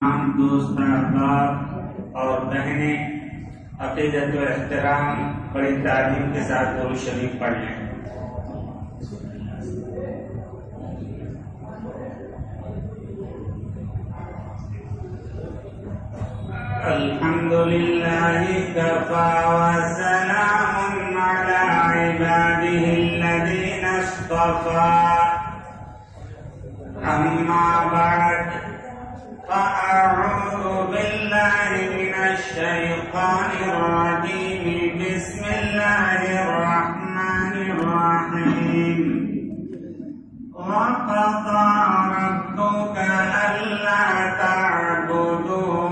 تمام دوست احباب اور بہنیں عقیدت و احترام بڑی تعظیم کے ساتھ درود شریف پڑھ لیں۔ الحمدللہ کفا وسلام علی عبادہ الذین اصطفیٰ، اما بعد فأعوذ باللہ من الشیطان الرجیم، بسم اللہ الرحمن الرحیم۔ وقضى ربك ألا تعبدوا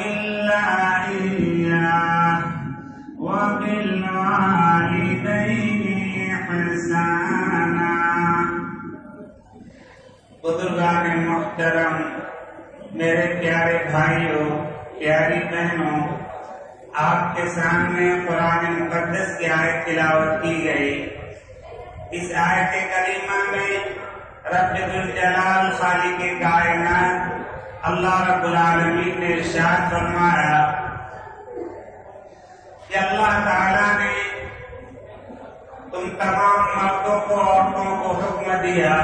إلا إياه وبالوالدين إحسانا۔ بزرگان محترم، میرے پیارے بھائیوں، پیاری بہنوں، آپ کے سامنے قرآن مقدس کی آیت تلاوت کی گئی۔ اس آیت کریمہ میں رب ذوالجلال خالق کائنات اللہ رب العالمین نے ارشاد فرمایا کہ اللہ تعالیٰ نے تم تمام مردوں کو عورتوں کو حکم دیا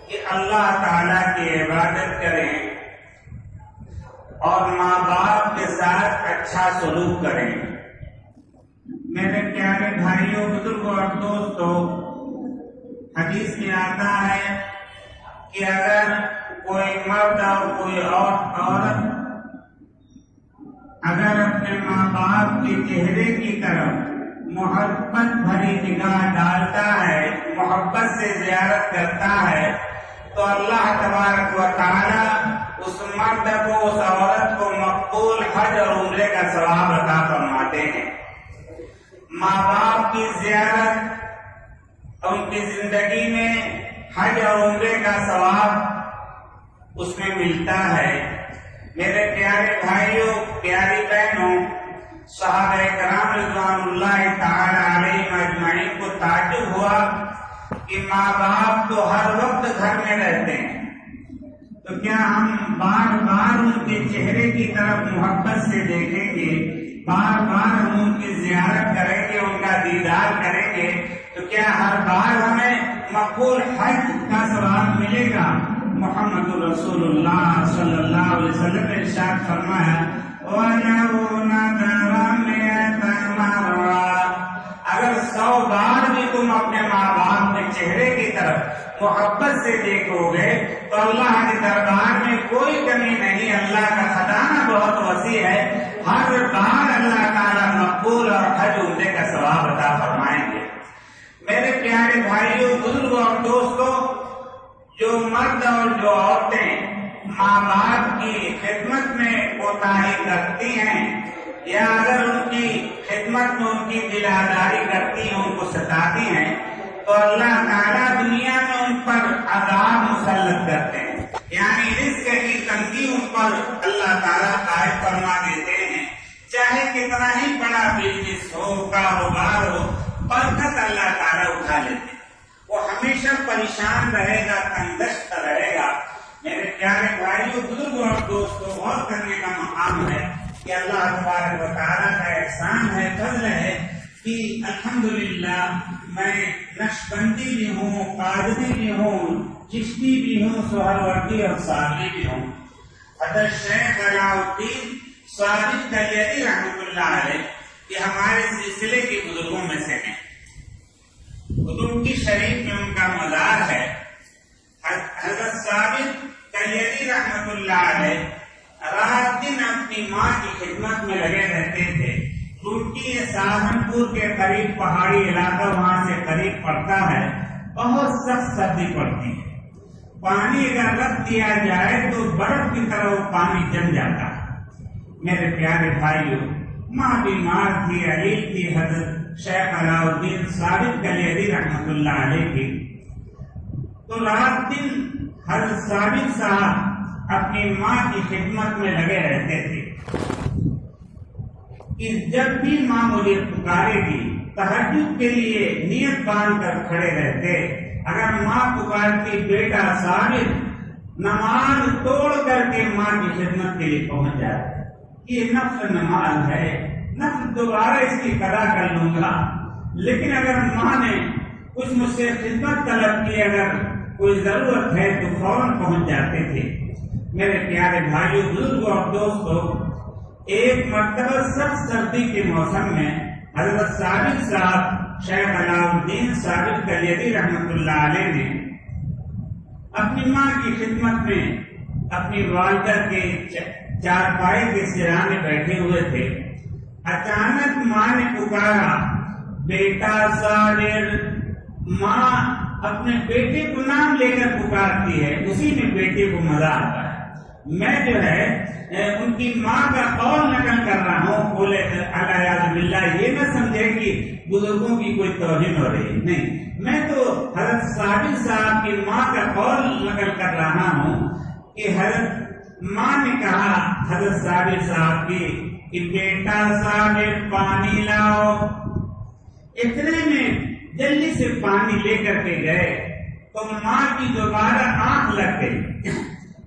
کہ اللہ تعالیٰ کی عبادت کریں اور ماں باپ کے ساتھ اچھا سلوک کریں۔ میرے پیارے بھائیوں، بزرگوں اور دوستوں، حدیث میں آتا ہے کہ اگر کوئی مرد اور کوئی عورت اگر اپنے ماں باپ کے چہرے کی طرف محبت بھری نگاہ ڈالتا ہے، محبت سے زیارت کرتا ہے، تو اللہ تبارک و تعالی اس مرد کو، اس عورت کو مقبول حج اور عمرے کا ثواب عطا فرماتے ہیں۔ ماں باپ کی زیارت، ان کی زندگی میں حج اور عمرے کا ثواب اس میں ملتا ہے۔ میرے پیارے بھائیوں، پیاری بہنوں، صحابہ کرام رضوان اللہ تعالی علیہم اجمعین کو تعجب ہوا کہ ماں باپ تو ہر وقت گھر میں رہتے ہیں، تو کیا ہم بار بار ان کے چہرے کی طرف محبت سے دیکھیں گے، بار بار ہم ان کی زیارت کریں گے، ان کا دیدار کریں گے، تو کیا ہر بار ہمیں مقبول حج کا ثواب ملے گا؟ محمد رسول اللہ صلی اللہ علیہ وسلم نے ارشاد فرمایا، وَلَوْ نَظَرَ مِئَةَ مَرَّةٍ، اگر 100 بار بھی تم اپنے ماں باپ کے چہرے کی طرف محبت سے دیکھو گے تو اللہ کے دربار میں کوئی کمی نہیں، اللہ کا خزانہ بہت وسیع ہے، ہر بار اللہ تعالیٰ مقبول اور حج عمرے کا ثواب عطا فرمائیں گے۔ میرے پیارے بھائیوں، بزرگوں اور دوستوں، جو مرد اور جو عورتیں ماں باپ کی خدمت میں کوتاہی کرتی ہیں یا اگر ان کی خدمت میں ان کی دلاداری کرتی ہیں، ان کو ستاتی ہیں، تو اللہ تعالیٰ دنیا میں ان پر عذاب مسلط کرتے ہیں، یعنی رزق کی تنگی ان پر اللہ تعالیٰ عائد فرما دیتے ہیں۔ چاہے کتنا ہی بڑا بزنس ہو، کاروبار ہو، برکت اللہ تعالیٰ اٹھا لیتے ہیں، وہ ہمیشہ پریشان رہے گا، تنگدست رہے گا۔ میرے پیارے بھائیوں، بزرگوں اور دوستوں، غور کرنے کا مقام ہے کہ اللہ تبارک و تعالیٰ کا احسان ہے، فضل ہے کہ الحمدللہ میں نقشبندی بھی ہوں، قادری بھی ہوں، چشتی بھی ہوں، سہروردی اور ساقی بھی ہوں۔ حضرت شیخ علاء الدین صادق کلیری رحمۃ اللہ علیہ یہ ہمارے سلسلے کے بزرگوں میں سے ہیں۔ قدومتی شریف میں ان کا مزار ہے۔ حضرت صادق کلیری رحمۃ اللہ علیہ رات دن اپنی ماں کی خدمت میں لگے رہتے تھے۔ روٹی سہارنپور کے قریب پہاڑی علاقہ وہاں سے قریب پڑتا ہے، بہت سخت سردی پڑتی ہے، پانی اگر رکھ دیا جائے تو برف کی طرح وہ پانی جم جاتا ہے۔ میرے پیارے بھائیوں، ماں بیمار تھی، علیل تھی حضرت شیخ علاء الدین صادق کلیری رحمۃ اللہ علیہ کی، تو رات دن حضرت صادق صاحب اپنی ماں کی خدمت میں لگے رہتے تھے کہ جب بھی ماں مجھے پکارے گی، تہجد کے لیے نیت باندھ کر کھڑے رہتے۔ اگر ماں پکارتی بیٹا ثابت، نماز توڑ کر کے ماں کی خدمت کے لیے پہنچ جائے، یہ نفل نماز ہے، نفل دوبارہ اس کی قضا کر لوں گا۔ لیکن اگر ماں نے کچھ مجھ سے خدمت طلب کی، اگر کوئی ضرورت ہے تو فوراً پہنچ جاتے تھے۔ میرے پیارے بھائیوں، بزرگوں اور دوستوں، ایک مرتبہ سخت سردی کے موسم میں حضرت ثابت صاحب شیخ علاء الدین ثابت کلیری رحمۃ اللہ علیہ نے اپنی ماں کی خدمت میں اپنی والدہ کے چارپائی کے سرانے بیٹھے ہوئے تھے۔ اچانک ماں نے پکارا، بیٹا ثابت۔ ماں اپنے بیٹے کو نام لے کر پکارتی ہے، اسی میں بیٹے کو مزہ آتا ہے۔ میں جو ہے ان کی ماں کا قول نقل کر رہا ہوں، بولے الیاذ باللہ یہ نہ سمجھے کہ بزرگوں کی کوئی توہین ہو رہی، نہیں، میں تو حضرت ثابت صاحب کی ماں کا قول نقل کر رہا ہوں کہ حضرت ماں نے کہا حضرت ثابت صاحب کی کہ بیٹا ثابت پانی لاؤ۔ اتنے میں جلدی سے پانی لے کر کے گئے تو ماں کی دوبارہ آنکھ لگ گئی۔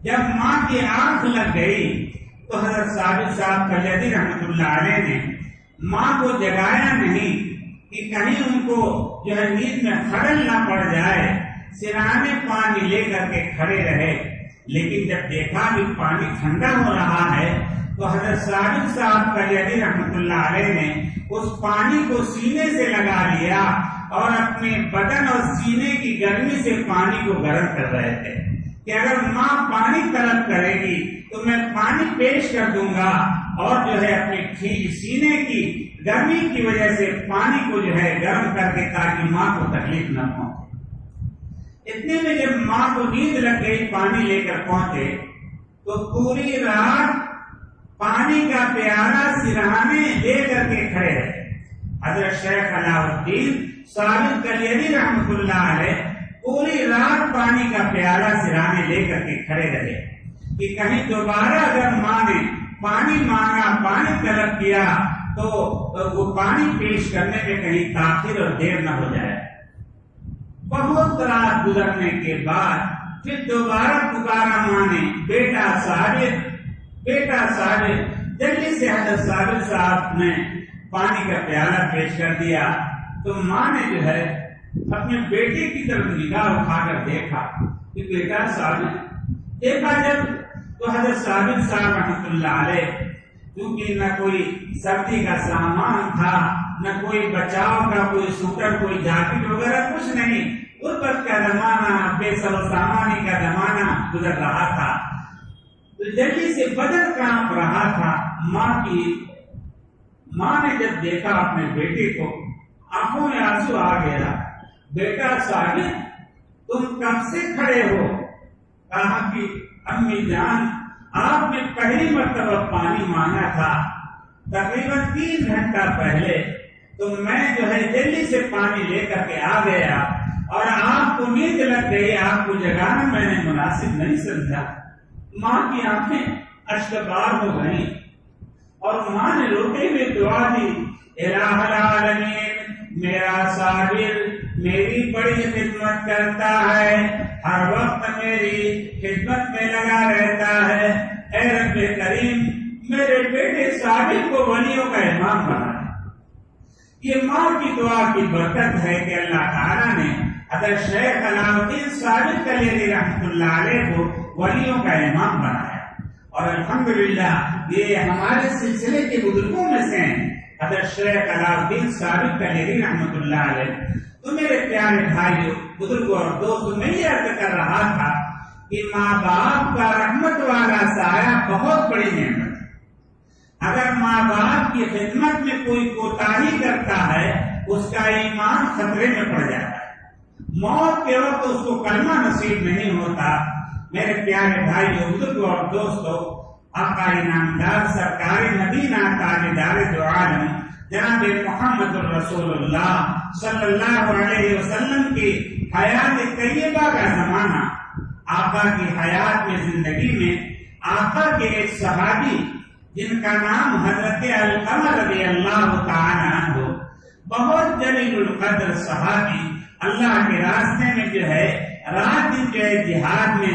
جب ماں کی آنکھ لگ گئی تو حضرت ثابت صاحب کلیری رحمۃ اللہ علیہ نے ماں کو جگایا نہیں کہ کہیں ان کو جو ہے نیند میں خلل نہ پڑ جائے، سرانے پانی لے کر کے کھڑے رہے۔ لیکن جب دیکھا کہ پانی ٹھنڈا ہو رہا ہے تو حضرت ثابت صاحب کلیری رحمۃ اللہ علیہ نے اس پانی کو سینے سے لگا لیا اور اپنے بدن اور سینے کی گرمی سے پانی کو گرم کر رہے تھے کہ اگر ماں پانی طلب کرے گی تو میں پانی پیش کر دوں گا، اور جو ہے اپنے سینے کی گرمی کی وجہ سے پانی کو جو ہے گرم کر کے تاکہ ماں کو تکلیف نہ پہنچے۔ اتنے میں جب ماں کو نیند لگ گئی، پانی لے کر پہنچے تو پوری رات پانی کا پیالہ سرانے لے کر کے کھڑے رہے۔ حضرت شیخ علاء الدین ثابت کلیری رحمۃ اللہ علیہ پوری رات پانی کا پیالہ سرانے لے کر کے کھڑے رہے کہ کہیں دوبارہ اگر ماں نے پانی مانگا، پانی طلب کیا تو وہ پانی پیش کرنے میں کہیں تاخیر اور دیر نہ ہو جائے۔ بہت رات گزرنے کے بعد پھر دوبارہ پکارا ماں نے، بیٹا ثابت، بیٹا ثابت۔ جلدی سے حضرت ثابت صاحب نے پانی کا پیالہ پیش کر دیا تو ماں نے جو ہے اپنے بیٹے کی طرف نگاہ اٹھا کر دیکھا کہ بیٹا ثابت۔ دیکھا جب تو حضرت ثابت صاحب رحمۃ اللہ علیہ، کیونکہ نہ کوئی سردی کا سامان تھا، نہ کوئی بچاؤ کا کوئی سوٹر، کوئی جاکٹ وغیرہ کچھ نہیں، غربت کا زمانہ، بے سر و سامانی کا زمانہ گزر رہا تھا، تو جلدی سے بدن کانپ رہا تھا۔ ماں نے جب دیکھا اپنے بیٹے کو، آنکھوں میں آنسو آ گیا، بیٹا ثابت تم کب سے کھڑے ہو؟ کہا کہ امی جان آپ نے پہلی مرتبہ پانی مانگا تھا تقریباً 3 گھنٹہ پہلے، تو میں جو ہے جلدی سے پانی لے کر کے آ گیا اور آپ کو نیند لگ گئی، آپ کو جگانا میں نے مناسب نہیں سمجھا۔ ماں کی آنکھیں اشکبار ہو گئیں اور ماں نے روتے ہوئے دعا دی، الہ العالمین میرا ثابت میری بڑی خدمت کرتا ہے، ہر وقت میری خدمت میں لگا رہتا ہے، اے رب کریم میرے بیٹے ثابت کو ولیوں کا امام بنا۔ یہ ماں کی دعا کی برکت ہے کہ اللہ تعالیٰ نے حضرت شیخ علاء الدین ثابت کلیری رحمۃ اللہ علیہ کو ولیوں کا امام بنایا، اور الحمدللہ یہ ہمارے سلسلے کے بزرگوں میں سے ہیں، حضرت شیخ علاء الدین ثابت کلیری رحمۃ اللہ علیہ۔ تو میرے پیارے بھائیوں، بزرگوں اور دوستوں، میں یہ عرض کر رہا تھا کہ ماں باپ کا رحمت والا سایہ بہت بڑی نعمت ہے۔ اگر ماں باپ کی خدمت میں کوئی کوتاہی کرتا ہے، اس کا ایمان خطرے میں پڑ جاتا ہے، موت کے وقت اس کو کلمہ نصیب نہیں ہوتا۔ میرے پیارے بھائیوں، بزرگوں اور دوستوں، آقا انعامدار سرکار مدینہ تاجدار دو عالم جناب محمد الرسول اللہ صلی اللہ علیہ وسلم کی حیات طیبہ کا زمانہ، آقا کی حیات میں زندگی میں آقا کے ایک صحابی جن کا نام حضرت علقمہ رضی اللہ تعالی عنہ، بہت جلیل القدر صحابی، اللہ کے راستے میں جو ہے رات دن جو ہے جہاد میں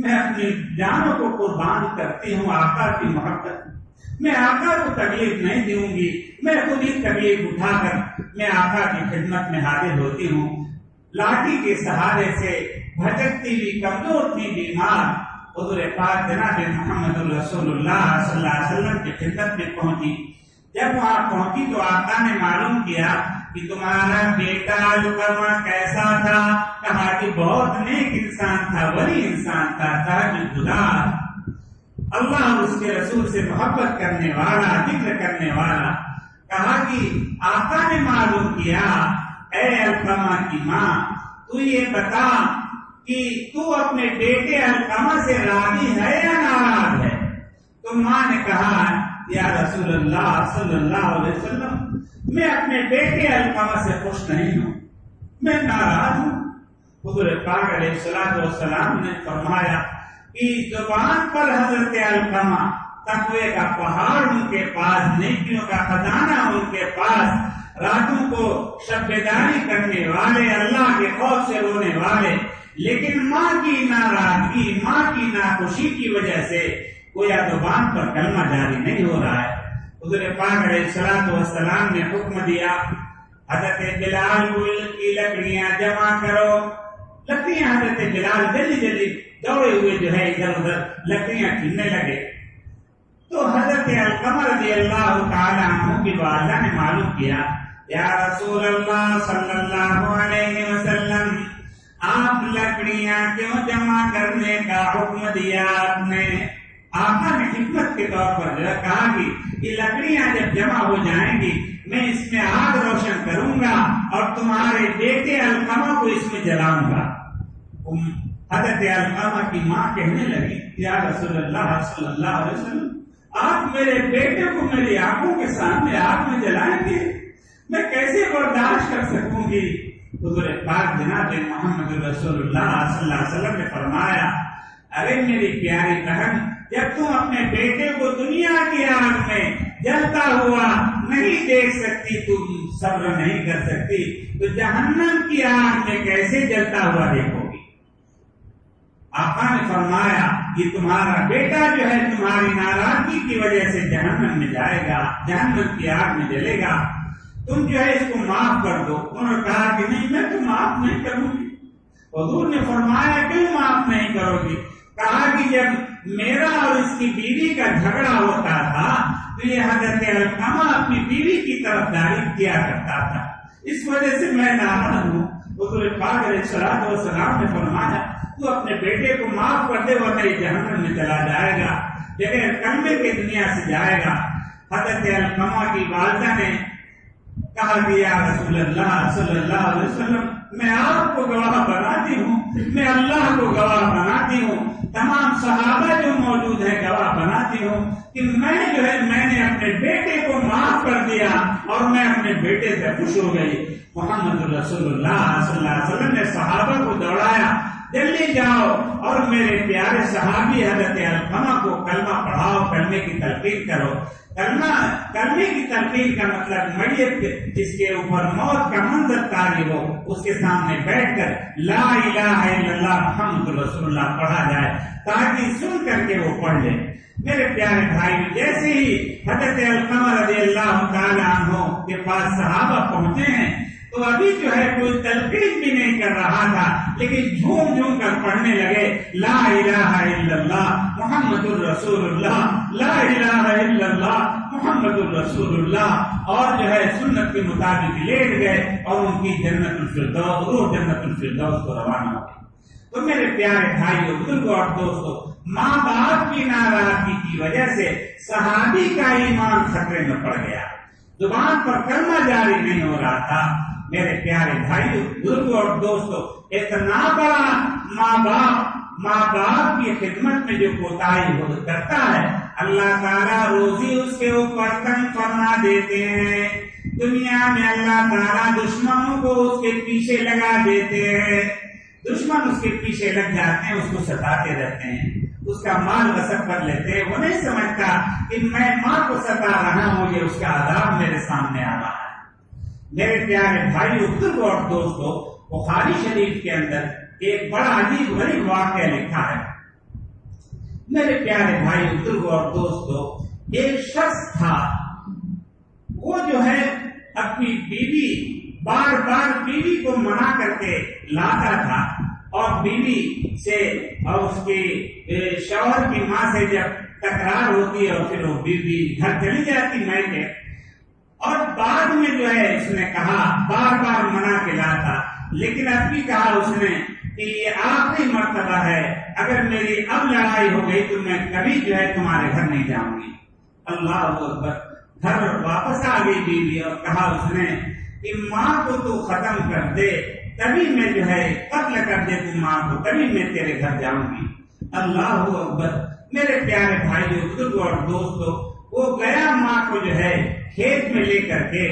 میں اپنی جانوں کو قربان کرتی ہوں آقا کی محبت، میں آقا کو تکلیف نہیں دوں گی، میں خود ہی تکلیف اٹھا کر میں آقا کی خدمت میں حاضر ہوتی ہوں۔ لاٹھی کے سہارے سے بھٹکتی ہوئی کمزور تھی بیمار حضور پاک جناب محمد رسول اللہ صلی اللہ علیہ وسلم کی خدمت میں پہنچی۔ جب وہاں پہنچی تو آقا نے معلوم کیا کہ تمہارا بیٹا علقمہ کیسا تھا؟ کہا کہ بہت نیک انسان تھا، ولی انسان تھا، تہجد گزار، اللہ اور اس کے رسول سے محبت کرنے والا، ذکر کرنے والا۔ کہا کہ آقا نے معلوم کیا اے علقمہ کی ماں، تو یہ بتا کہ تو اپنے بیٹے علقمہ سے راضی ہے یا ناراض ہے؟ تو ماں نے کہا یا رسول اللہ صلی اللہ علیہ وسلم، میں اپنے بیٹے علقمہ سے خوش نہیں ہوں، میں ناراض ہوں۔ حضور پاک علیہ السلام نے فرمایا کہ زبان پر حضرت علقمہ تقوی کا پہاڑ ان کے پاس، نیکیوں کا خزانہ ان کے پاس، راتوں کو شب بیداری کرنے والے، اللہ کے خوف سے رونے والے، لیکن ماں کی ناراضگی، ماں کی ناخوشی کی وجہ سے گویا زبان پر کلمہ جاری نہیں ہو رہا ہے۔ حضور پاک علیہ السلام نے حکم دیا حضرت بلال کی لکڑیاں جمع کرو۔ لکڑیاں حضرت بلال جلدی جلدی دوڑے ہوئے جو ہے ادھر ادھر لکڑیاں چننے لگے تو حضرت علقمہ رضی اللہ تعالی عنہ کی والدہ نے معلوم کیا یا رسول اللہ صلی اللہ علیہ وسلم، آپ لکڑیاں کیوں جمع کرنے کا حکم دیا آپ نے؟ آقا نے حکمت کے طور پر جو کہا کہ یہ لکڑیاں جب جمع ہو جائیں گی میں اس میں آگ روشن کروں گا اور تمہارے بیٹے علقمہ کو اس میں جلاؤں گا۔ حضرت علقمہ کی ماں کہنے لگی یا رسول اللہ صلی اللہ علیہ وسلم، آپ میرے بیٹے کو میری آنکھوں کے سامنے آگ میں جلائیں گے، میں کیسے برداشت کر سکوں گی؟ حضور پاک جناب محمد رسول اللہ صلی اللہ علیہ وسلم نے فرمایا ارے میری پیاری بہن، جب تم اپنے بیٹے کو دنیا کی آگ میں جلتا ہوا نہیں دیکھ سکتی، تم صبر نہیں کر سکتی، تو جہنم کی آگ میں کیسے جلتا ہوا دیکھو گی؟ آقا نے فرمایا یہ تمہارا بیٹا جو ہے تمہاری ناراضگی کی وجہ سے جہنم میں جائے گا، جہنم کی آگ میں جلے گا، تم جو ہے اس کو معاف کر دو۔ انہوں نے کہا کہ نہیں میں تو معاف نہیں کروں گی۔ حضور نے فرمایا کیوں معاف نہیں کرو گی؟ کہا کہ جب میرا اور اس کی بیوی کا جھگڑا ہوتا تھا تو یہ حضرت علقمہ اپنی بیوی کی طرفداری کیا کرتا تھا، اس وجہ سے میں ناراض ہوں۔ حضور پاک علیہ السلام نے فرمایا تو اپنے بیٹے کو معاف کر دے ورنہ یہ جہنم میں چلا جائے گا، بغیر کلمے کے دنیا سے جائے گا۔ حضرت علقمہ کی والدہ نے کہا کہ یا رسول اللہ صلی اللہ علیہ وسلم، میں آپ کو گواہ بناتی ہوں، میں اللہ کو گواہ بناتی ہوں، تمام صحابہ جو موجود ہیں گواہ بناتی ہوں کہ میں نے اپنے بیٹے کو معاف کر دیا اور میں اپنے بیٹے سے خوش ہو گئی۔ محمد رسول اللہ صلی اللہ علیہ وسلم نے صحابہ کو دوڑایا جلدی جاؤ اور میرے پیارے صحابی حضرت علقمہ کو کلمہ پڑھاؤ، کلمے کی تلقین کرو۔ کلمے کی تلقین کا مطلب میت جس کے اوپر موت کا منظر طاری ہو اس کے سامنے بیٹھ کر لا الہ الا اللہ محمد رسول اللہ پڑھا جائے تاکہ سن کر کے وہ پڑھ لے۔ میرے پیارے بھائی، جیسے ہی حضرت علقمہ رضی اللہ تعالی عنہ کے پاس صحابہ پہنچے ہیں تو ابھی جو ہے کوئی تلقین بھی نہیں کر رہا تھا لیکن جھوم جھوم کر پڑھنے لگے لا الہ الا اللہ محمد الرسول اللہ، لا الہ الا اللہ محمد الرسول اللہ، اور جو ہے سنت کے مطابق لیٹ گئے اور ان کی جنت الفردوس، روح جنت الفردوس کو روانہ ہو گئی۔ تو میرے پیارے بھائیو، بزرگوں اور دوستو، ماں باپ کی ناراضگی کی وجہ سے صحابی کا ایمان خطرے میں پڑ گیا، زبان پر کلمہ جاری نہیں ہو رہا تھا۔ میرے پیارے بھائیو، بزرگوں اور دوستو، اتنا بڑا ماں باپ کی خدمت میں جو کوتاہی کرتا ہے اللہ تعالیٰ روزی اس کے اوپر تنگ فرما دیتے ہیں۔ دنیا میں اللہ تعالیٰ دشمنوں کو اس کے پیچھے لگا دیتے ہیں، دشمن اس کے پیچھے لگ جاتے ہیں، اس کو ستاتے رہتے ہیں، اس کا مال غصب کر لیتے ہیں۔ وہ نہیں سمجھتا کہ میں ماں کو ستا رہا ہوں، یہ اس کا عذاب میرے سامنے آ رہا ہے۔ میرے پیارے بھائیو، بزرگوں اور دوستو، بخاری شریف کے اندر ایک بڑا عجیب غریب واقعہ لکھا ہے۔ میرے پیارے بھائی بزرگوں اور دوستوں، ایک شخص تھا، وہ جو ہے اپنی بیوی بار بار بیوی کو منا کر کے لاتا تھا، اور بیوی سے اور اس کے شوہر کی ماں سے جب تکرار ہوتی ہے اور پھر وہ بیوی گھر چلی جاتی میکے، اور بعد میں جو ہے اس نے کہا، بار بار منا کے لاتا، لیکن اب بھی کہا اس نے کہ یہ آخری مرتبہ ہے، اگر میری اب لڑائی ہو گئی تو میں کبھی جو ہے تمہارے گھر نہیں جاؤں گی۔ اللہ اکبر۔ گھر واپس آ گئی بیوی اور کہا اس نے کہ ماں کو تو ختم کر دے، تبھی میں جو ہے قتل کر دے تو ماں کو، تبھی میں تیرے گھر جاؤں گی۔ اللہ اکبر۔ میرے پیارے بھائیوں بزرگوں اور دوستوں، وہ گیا ماں کو جو ہے کھیت میں لے کر کے،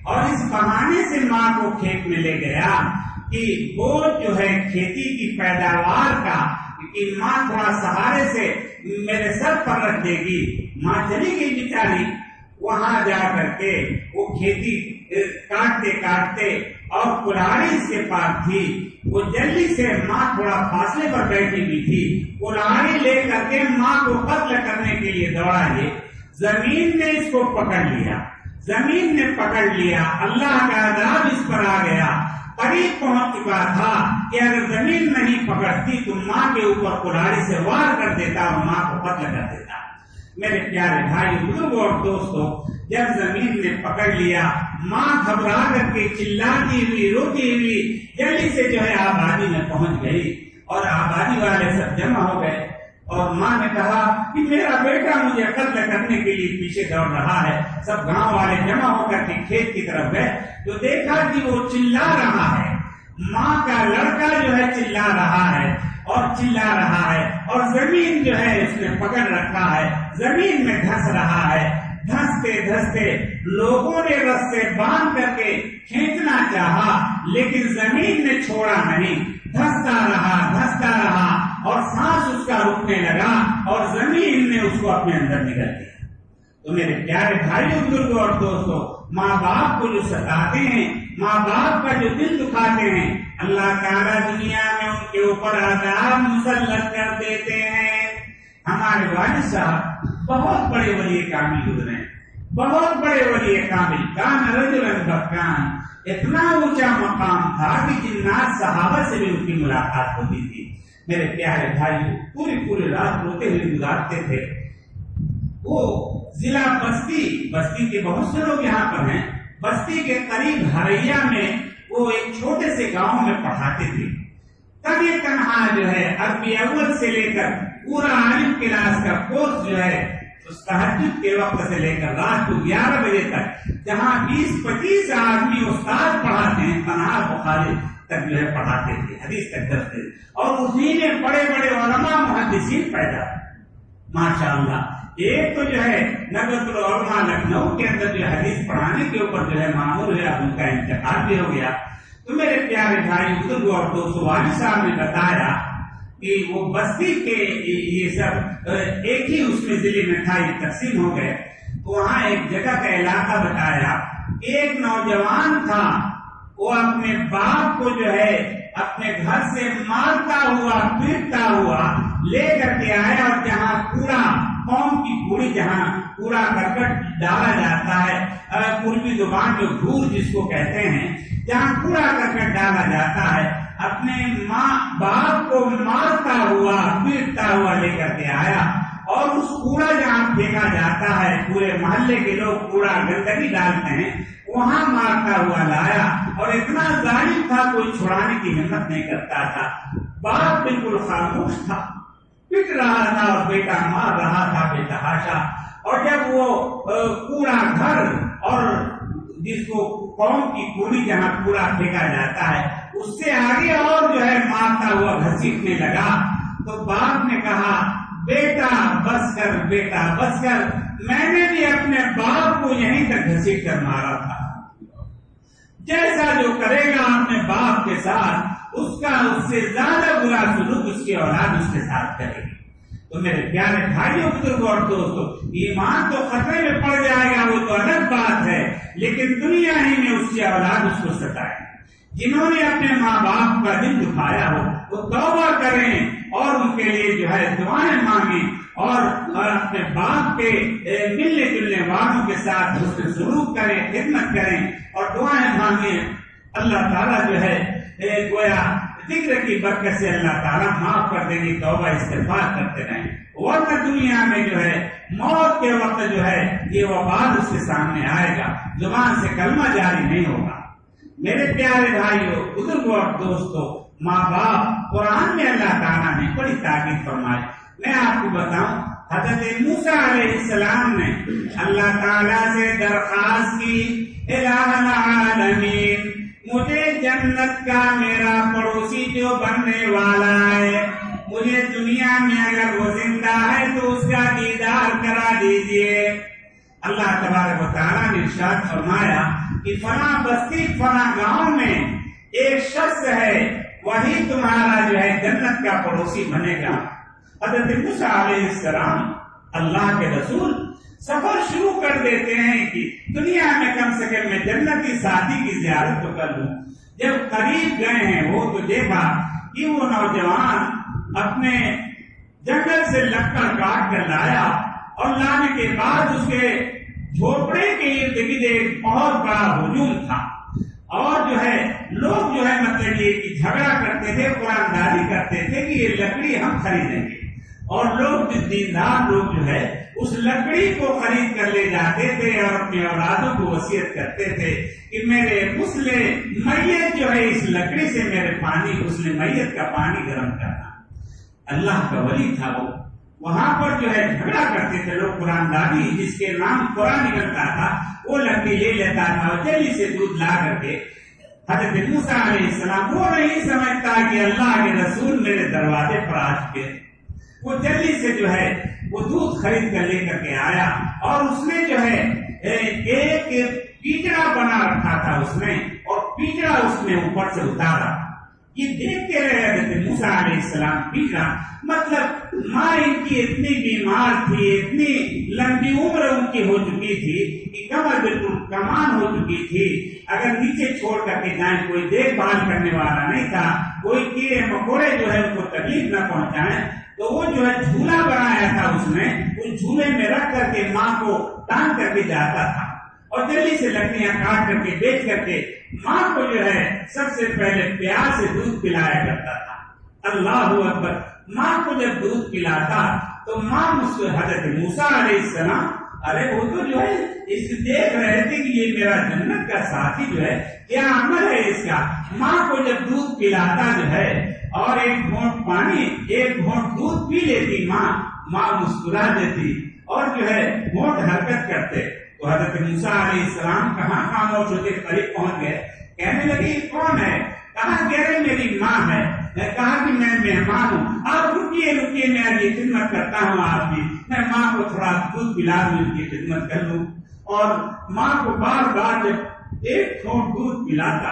اور اس بہانے سے ماں کو کھیت میں لے گیا کہ وہ جو ہے کھیتی کی پیداوار کا کہ ماں تھوڑا سہارے سے میرے سر پر رکھ دے گی۔ ماں چلی گئی بیچاری، وہاں جا کر کے وہ کھیتی کاٹتے کاٹتے، اور کلاڑی اس کے پاس تھی، وہ جلدی سے ماں تھوڑا فاصلے پر بیٹھی ہوئی تھی، کلاڑی لے کر کے ماں کو قتل کرنے کے لیے دوڑا ہے۔ زمین نے اس کو پکڑ لیا، زمین نے پکڑ لیا، اللہ کا عذاب اس پر آ گیا، قریب پہنچ چکا تھا کہ اگر زمین نہیں پکڑتی تو ماں کے اوپر کلاڑی سے وار کر دیتا اور ماں کو قتل کر دیتا۔ میرے پیارے بھائی بزرگوں اور دوستوں، جب زمین نے پکڑ لیا، ماں گھبرا کر کے چلاتی ہوئی روتی ہوئی جلدی سے جو ہے آبادی میں پہنچ گئی، اور آبادی والے سب جمع ہو گئے، اور ماں نے کہا کہ میرا بیٹا مجھے قتل کرنے کے لیے پیچھے دوڑ رہا ہے۔ سب گاؤں والے جمع ہو کر کے کھیت کی طرف گئے تو دیکھا کہ وہ چلا رہا ہے، ماں کا لڑکا جو ہے چلا رہا ہے اور چلا رہا ہے، اور زمین جو ہے اس نے پکڑ رکھا ہے، زمین میں دھس رہا ہے۔ دھستے دھستے لوگوں نے رستے باندھ کر کے کھینچنا چاہا، لیکن زمین نے چھوڑا نہیں، دھستا رہا، اور سانس اس کا رکنے لگا، اور زمین نے اس کو اپنے اندر نگل دیا۔ تو میرے پیارے بھائیوں بزرگوں اور دوستوں، ماں باپ کو جو ستاتے ہیں، ماں باپ کا جو دل دکھاتے ہیں، اللہ تعالیٰ دنیا میں ان کے اوپر عذاب مسلط کر دیتے ہیں۔ ہمارے والد صاحب بہت بڑے ولی کامل گزرے، بہت بڑے ولی کامل، کان رجلا بکان، اتنا اونچا مقام تھا کہ جنات صحابہ سے بھی ان کی ملاقات ہوتی تھی۔ میرے پیارے بھائی پوری رات روتے ہوئے گزارتے تھے۔ وہ ضلع بستی کے بہت سے لوگ یہاں پر ہیں، بستی کے قریب ہریا میں وہ ایک چھوٹے سے گاؤں میں پڑھاتے تھے۔ تب یہ تنہا جو ہے عربی اول سے لے کر پورا عالم کلاس کا کورس جو ہے تہجد کے وقت سے لے کر رات کو 11 بجے تک، جہاں 20-25 آدمی استاد پڑھاتے ہیں، تنہا بخاری تک جو ہے پڑھاتے تھے، حدیث تک درس تھے، اور اسی میں بڑے بڑے علماء محدثین پیدا، ماشاءاللہ۔ ایک تو جو ہے نقد العلماء لکھنؤ کے اندر جو حدیث پڑھانے کے اوپر جو ہے معمول ہے، اب ان کا انتقال بھی ہو گیا۔ تو میرے پیارے بھائی بزرگوں اور دوستوں، والد صاحب نے بتایا کہ وہ بستی کے یہ سب ایک ہی اس میں ضلع میں تھا، یہ تقسیم ہو گئے، تو وہاں ایک جگہ کا علاقہ بتایا، ایک نوجوان تھا، وہ اپنے باپ کو جو ہے اپنے گھر سے مارتا ہوا پیٹتا ہوا لے کر کے آیا، اور جہاں کوڑا قوم کی کوڑی، جہاں کوڑا کرکٹ ڈالا جاتا ہے، پوری زبان جو دھور جس کو کہتے ہیں، جہاں کوڑا کرکٹ ڈالا جاتا ہے، اپنے ماں باپ کو مارتا ہوا پیٹتا ہوا لے کر کے آیا، اور اس کوڑا جہاں پھینکا جاتا ہے، پورے محلے کے لوگ کوڑا گندگی ڈالتے ہیں، وہاں مارتا ہوا لایا، اور اتنا ظالم تھا کوئی چھڑانے کی ہمت نہیں کرتا تھا۔ باپ بالکل خاموش تھا، پٹ رہا تھا اور بیٹا مار رہا تھا بے تحاشا، اور جب وہ کوڑا گھر اور جس کو قوم کی کوڑی جہاں کوڑا پھینکا جاتا ہے اس سے آگے اور جو ہے مارتا ہوا گھسیٹنے لگا، تو باپ نے کہا بیٹا بس کر، بیٹا بس کر، میں نے بھی اپنے باپ کو یہیں تک گھسیٹ کر مارا تھا، جیسا جو کرے گا اپنے باپ کے ساتھ اس کا اس سے زیادہ برا سلوک اس کی اولاد اس کے ساتھ کرے گی۔ تو میرے پیارے بھائیوں بزرگوں اور دوستوں، ایمان تو خطرے میں پڑ جائے گا وہ تو الگ بات ہے، لیکن دنیا ہی میں اس کی اولاد اس کو ستائے۔ جنہوں نے اپنے ماں باپ کا دل دکھایا ہو وہ توبہ کریں اور ان کے لیے جو ہے دعائیں مانگیں، اور اپنے باپ کے ملنے جلنے والوں کے ساتھ حسن سلوک کریں، خدمت کریں اور دعائیں مانگیں۔ اللہ تعالیٰ جو ہے گویا ذکر کی برکت سے اللہ تعالیٰ معاف کر دیں گے، توبہ استغفار کرتے رہیں، ورنہ دنیا میں جو ہے موت کے وقت جو ہے یہ وبال اس کے سامنے آئے گا، زبان سے کلمہ جاری نہیں ہوگا۔ میرے پیارے بھائیوں، بزرگوں اور دوستوں، ماں باپ قرآن میں اللہ تعالیٰ نے بڑی تاکید فرمائی۔ میں آپ کو بتاؤں، حضرت موسیٰ علیہ السلام نے اللہ تعالیٰ سے درخواست کی، الہ العالمین مجھے جنت کا میرا پڑوسی جو بننے والا ہے، مجھے دنیا میں اگر وہ زندہ ہے تو اس کا دیدار کرا دیجئے۔ اللہ تبارک و تعالیٰ نے ارشاد فرمایا کہ فلاں بستی فلاں گاؤں میں ایک شخص ہے، وہی تمہارا جو ہے جنت کا پڑوسی بنے گا۔ حضرت موسیٰ علیہ السلام اللہ کے رسول سفر شروع کر دیتے ہیں کہ دنیا میں کم سے کم میں جنتی ساتھی کی زیارت تو کر لوں۔ جب قریب گئے ہیں وہ تو دیکھا کہ وہ نوجوان اپنے جنگل سے لکڑ کاٹ کر لایا، اور لانے کے بعد اس کے جھوپڑے کے ارد گرد ایک بہت بڑا ہجوم تھا، اور جو ہے لوگ جو ہے مطلب یہ کہ جھگڑا کرتے تھے، قرآن داری کرتے تھے کہ یہ لکڑی ہم خریدیں گے، اور لوگ دیندار لوگ جو ہے اس لکڑی کو خرید کر لے جاتے تھے اور اپنے اولادوں کو وصیت کرتے تھے کہ میرے غسل میت جو ہے اس لکڑی سے میرے غسل میت کا پانی گرم کرنا۔ اللہ کا ولی تھا وہ، وہاں پر جو ہے جھگڑا کرتے تھے لوگ، قرآن داری جس کے نام قرآن نکلتا تھا وہ لکڑی لے لیتا تھا اور جلدی سے دودھ لا کر کے حضرت موسیٰ علیہ السلام، وہ نہیں سمجھتا کہ اللہ کے رسول میرے دروازے پر آ چکے، وہ جلدی سے جو ہے وہ دودھ خرید کر لے کر کے آیا، اور اس نے جو ہے ایک پیچڑا بنا رکھا تھا اس نے، اور پیچڑا اس نے اوپر سے اتارا۔ یہ دیکھتے رہے حضرت موسیٰ علیہ السلام پیچھا، مطلب ماں ان کی اتنی بیمار تھی، اتنی لمبی عمر ان کی ہو چکی تھی کہ کمر بالکل کمان ہو چکی تھی، اگر نیچے چھوڑ کر کے جائیں کوئی دیکھ بھال کرنے والا نہیں تھا، کوئی کیڑے مکوڑے جو ہے ان کو تکلیف نہ پہنچائیں، تو وہ جو ہے جھولا بنایا تھا اس نے، اس جھولے میں رکھ کر کے ماں کو ٹانگ کر کے جاتا تھا، اور جلدی سے لکڑیاں کاٹ کر کے بیچ کر کے ماں کو جو ہے سب سے پہلے پیار سے دودھ پلایا کرتا تھا۔ اللہ اکبر! ماں کو جب دودھ پلاتا تو ماں حضرت موسیٰ علیہ السلام، ارے وہ تو جو ہے اس دیکھ رہے تھے کہ یہ میرا جنت کا ساتھی جو ہے، کیا عمل ہے اس کا۔ ماں کو جب دودھ پلاتا جو ہے اور ایک گھونٹ پانی ایک گھونٹ دودھ پی لیتی ماں مسکرا دیتی اور جو ہے گھونٹ حرکت کرتے، تو حضرت موسیٰ علیہ السلام کہاں خاموش ہوتے قریب پہنچ گئے، کہنے لگے یہ کون ہے؟ کہا کہہ رہے میری ماں ہے۔ میں کہا کہ میں مہمان ہوں، آپ رکیے میں یہ خدمت کرتا ہوں آپ کی، میں ماں کو تھوڑا دودھ پلا دوں، ان کی خدمت کر لوں۔ اور ماں کو بار بار جب ایک گھونٹ دودھ پلاتا،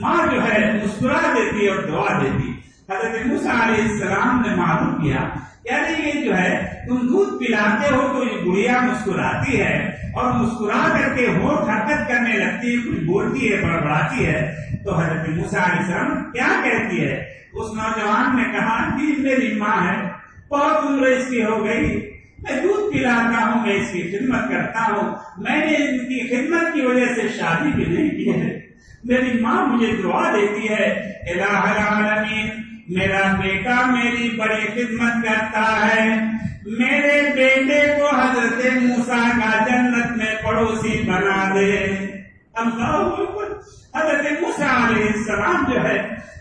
ماں جو ہے مسکرا دیتی اور دعا دیتی۔ حضرت موسیٰ علیہ السلام نے معلوم کیا کہ یہ جو ہے تم دودھ پلاتے ہو تو یہ گڑیا مسکراتی ہے، اور مسکرا کر کے ہونٹ حرکت کرنے لگتی ہے، کچھ بولتی ہے، بڑبڑاتی ہے۔ تو حضرت موسیٰ علیہ السلام کیا کہتی ہے؟ اس نوجوان نے کہا کہ میری ماں ہے، بہت عمر اس کی ہو گئی، میں دودھ پلاتا ہوں، میں اس کی خدمت کرتا ہوں، میں نے ان کی خدمت کی وجہ سے شادی بھی نہیں کی ہے، میری ماں مجھے دعا دیتی ہے، الہ العالمین میرا بیٹا میری بڑی خدمت کرتا ہے، میرے بیٹے کو حضرت موسیٰ کا جنت میں پڑوسی بنا دے۔ اللہ اکبر! حضرت موسیٰ علیہ السلام جو ہے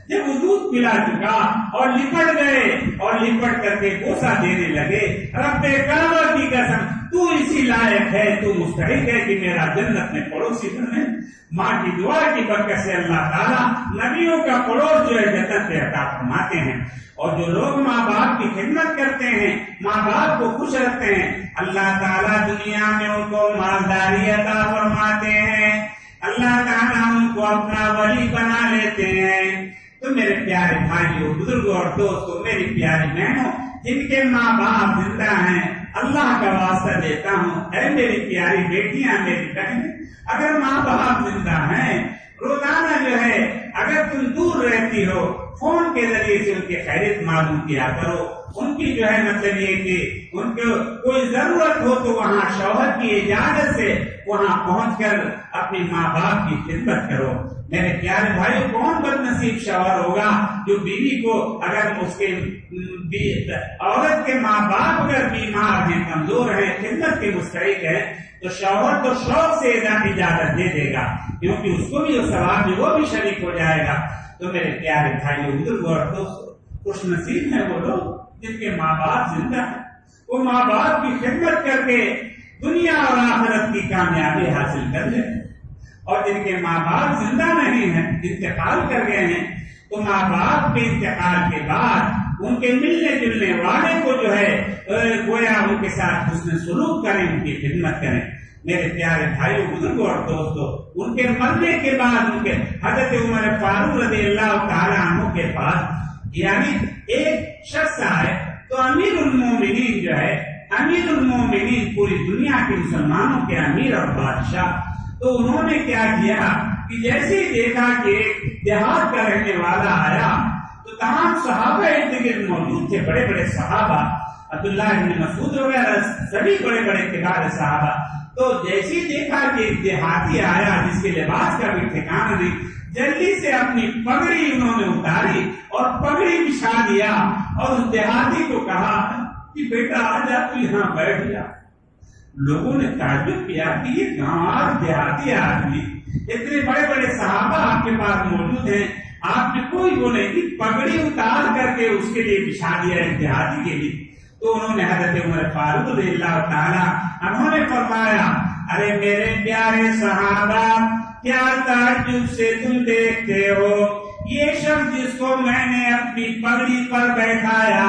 جب وہ دودھ پلا چکا اور لپٹ گئے اور لپٹ کر کے بوسہ دینے لگے، رب کعبہ کی قسم تو اسی لائق ہے، تو مستحق ہے کہ میرا جنت میں پڑوسی بنے۔ ماں کی دعا کی برکت سے اللہ تعالیٰ نبیوں کا پڑوس جو ہے جنت میں عطا فرماتے ہیں، اور جو لوگ ماں باپ کی خدمت کرتے ہیں، ماں باپ کو خوش رکھتے ہیں، اللہ تعالیٰ دنیا میں ان کو مالداری عطا فرماتے ہیں، اللہ تعالیٰ ان کو اپنا ولی بنا لیتے ہیں۔ تو میرے پیارے بھائیوں، بزرگوں اور دوستوں، میری پیاری بہنوں، جن کے ماں باپ زندہ ہیں، اللہ کا واسطہ دیتا ہوں، اے میری پیاری بیٹیاں، میری بہنیں، اگر ماں باپ زندہ ہیں، روزانہ جو ہے اگر تم دور رہتی ہو، فون کے ذریعے سے ان کی خیریت معلوم کیا کرو، ان کی جو ہے مطلب یہ کہ ان کو کوئی ضرورت ہو تو وہاں شوہر کی اجازت سے وہاں پہنچ کر اپنے ماں باپ کی خدمت کرو۔ میرے پیارے بھائی، کون بد نصیب شوہر ہوگا جو بیوی کو اگر اس کے عورت کے ماں باپ اگر بیمار ہیں، کمزور ہیں، خدمت کے مستحق ہے، تو شوہر تو شوق سے اجازت دے دے گا، کیونکہ اس کو بھی ثواب میں وہ بھی شریک ہو جائے گا۔ تو میرے پیارے بھائیوں، بزرگوں اور دوستوں، خوش نصیب ہیں وہ لوگ جن کے ماں باپ زندہ ہیں، وہ ماں باپ کی خدمت کر کے دنیا اور آخرت کی کامیابی حاصل کر لیں، اور جن کے ماں باپ زندہ نہیں ہیں، انتقال کر گئے ہیں، تو ماں باپ کے انتقال کے بعد ان کے ملنے جلنے والے کو جو ہے گویا ان کے ساتھ حسن سلوک کریں، ان کی خدمت کریں۔ میرے پیارے بھائیوں، بزرگوں اور دوستوں، ان کے مرنے کے بعد ان کے حضرت عمر فاروق رضی اللہ تعالیٰ عنہ کے پاس یعنی ایک شخص آئے تو امیر المومنین جو ہے، امیر المومنین پوری دنیا کے مسلمانوں کے امیر اور بادشاہ، تو انہوں نے کیا کیا کہ جیسے ہی دیکھا کہ ایک دیہات کا رہنے والا آیا تو تمام صحابہ ارد گرد موجود تھے، بڑے بڑے صحابہ، عبداللہ بن مسعود وغیرہ سبھی بڑے بڑے کبار صحابہ، تو جیسے ہی دیکھا کہ ایک دیہاتی آیا جس کے لباس کا بھی ٹھکانہ نہیں، جلدی سے اپنی پگڑی انہوں نے اتاری اور پگڑی بچھا دیا اور اس دیہاتی کو کہا کہ بیٹا آ جا، تو یہاں بیٹھ جا۔ لوگوں نے تعجب کیا کہ یہ گاؤں دیہاتی آدمی، اتنے بڑے بڑے صحابہ آپ کے پاس موجود ہیں، آپ نے کوئی وہ نہیں کہ پگڑی اتار کر کے اس کے لیے بچھا دیا ایک دیہاتی کے لیے۔ تو انہوں نے حضرت عمر فاروق رضی اللہ تعالیٰ انہوں نے فرمایا، ارے میرے پیارے صحابہ، کیا تعجب سے تم دیکھتے ہو، یہ شخص جس کو میں نے اپنی پگڑی پر بیٹھایا،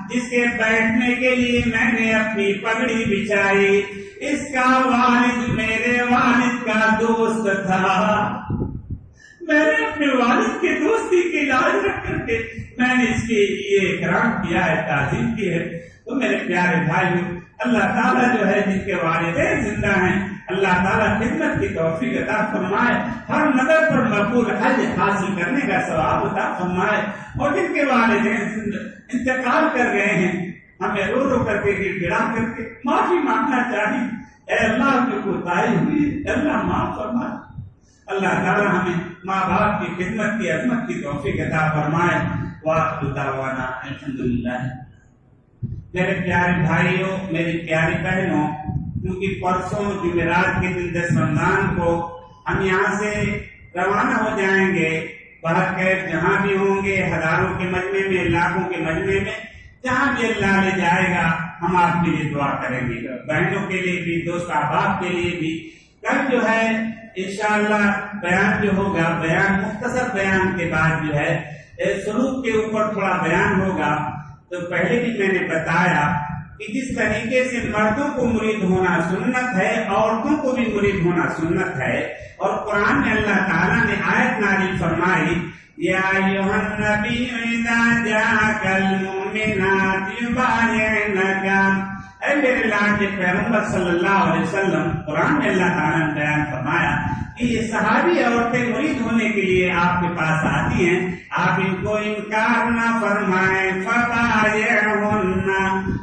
جس کے بیٹھنے کے لیے میں نے اپنی پگڑی بچھائی، اس کا والد میرے والد کا دوست تھا، میں نے اپنے والد کے دوستی کی لاج رکھ کر کے میں نے اس کی یہ اکرام کیا ہے، تعظیم کی ہے۔ تو میرے پیارے بھائیو، اللہ تعالیٰ جو ہے جن کے والدین زندہ ہیں، اللہ تعالیٰ خدمت کی توفیق عطا فرمائے، ہر نظر پر مقبول حج حاصل کرنے کا ثواب عطا فرمائے، اور جن کے والدین انتقال کر گئے ہیں ہمیں رو رو کر کے گڑا کر کے معافی مانگنا چاہیے، اے اللہ کی کوتاہی ہوئی، اے اللہ معاف فرمائے۔ اللہ تعالیٰ ہمیں ماں باپ کی خدمت کی عظمت کی توفیق عطا فرمائے۔ وآخر دعوانا الحمدللہ۔ میرے پیارے بھائیوں، میری پیاری بہنوں، کیونکہ پرسوں جمعرات کے دن 10 رمضان کو ہم یہاں سے روانہ ہو جائیں گے، باہر کیف جہاں بھی ہوں گے، ہزاروں کے مجمع میں، لاکھوں کے مجمع میں، جہاں بھی اللہ لے جائے گا ہم آپ کے لیے دعا کریں گے، بہنوں کے لیے بھی، دوست احباب کے لیے بھی۔ کل جو ہے انشاءاللہ بیان جو ہوگا، بیان مختصر بیان کے بعد جو ہے سلوک کے اوپر تھوڑا بیان ہوگا۔ تو پہلے بھی میں نے بتایا کہ جس طریقے سے مردوں کو مرید ہونا سنت ہے، عورتوں کو بھی مرید ہونا سنت ہے، اور قرآن میں اللہ تعالیٰ نے آیت نازل فرمائی، یا ایھا النبی اذا جاءک المؤمنات یبایعنک، اے میرے لاڈلے پیغمبر صلی اللہ علیہ وسلم، قرآن میں اللہ تعالیٰ نے بیان فرمایا کہ یہ صحابی عورتیں مرید ہونے کے لیے آپ کے پاس آتی ہیں، آپ ان کو انکار نہ فرمائیں، فبایعہن،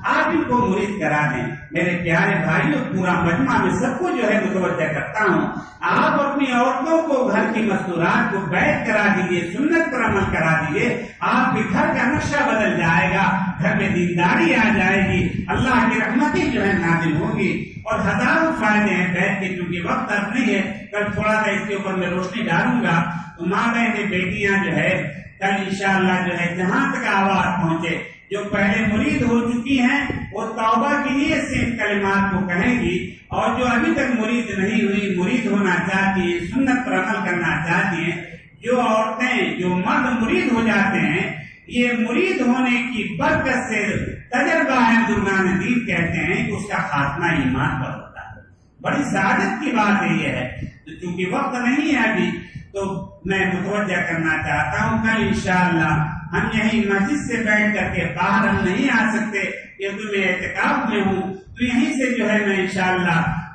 آپ ان کو مرید کرا دیں۔ میرے پیارے بھائیوں، پورا مجمع میں سب کو جو ہے متوجہ کرتا ہوں، آپ اپنی عورتوں کو گھر کی مستورات کو بیعت کرا دیجیے، سنت پر عمل کرا دیجیے، آپ کے گھر کا نقشہ بدل جائے گا، گھر میں دینداری آ جائے گی، اللہ کی رحمتیں جو ہے نازل ہوں گی، اور ہزاروں فائدے ہیں بیعت کے، کیونکہ وقت اب نہیں ہے، کل تھوڑا سا اس کے اوپر میں روشنی ڈالوں گا۔ تو ماں بہنیں بیٹیاں جو ہے کل انشاءاللہ جو ہے جہاں تک آواز پہنچے، جو پہلے مرید ہو چکی ہیں وہ توبہ کی نیت سے ان کلمات کو کہیں گی، اور جو ابھی تک مرید نہیں ہوئی، مرید ہونا چاہتی ہیں، سنت پر عمل کرنا چاہتی ہیں، جو عورتیں، جو مرد مرید ہو جاتے ہیں، یہ مرید ہونے کی برکت سے تجربہ ہے، بزرگان دین کہتے ہیں کہ اس کا خاتمہ ایمان پر ہوتا ہے۔ بڑی سعادت کی بات یہ ہے، چونکہ وقت نہیں ہے ابھی، تو میں متوجہ کرنا چاہتا ہوں کل انشاءاللہ ہم یہیں مسجد سے بیٹھ کر کے، باہر ہم نہیں آ سکتے کیونکہ میں اعتکاف میں ہوں، تو یہیں سے جو ہے میں انشاءاللہ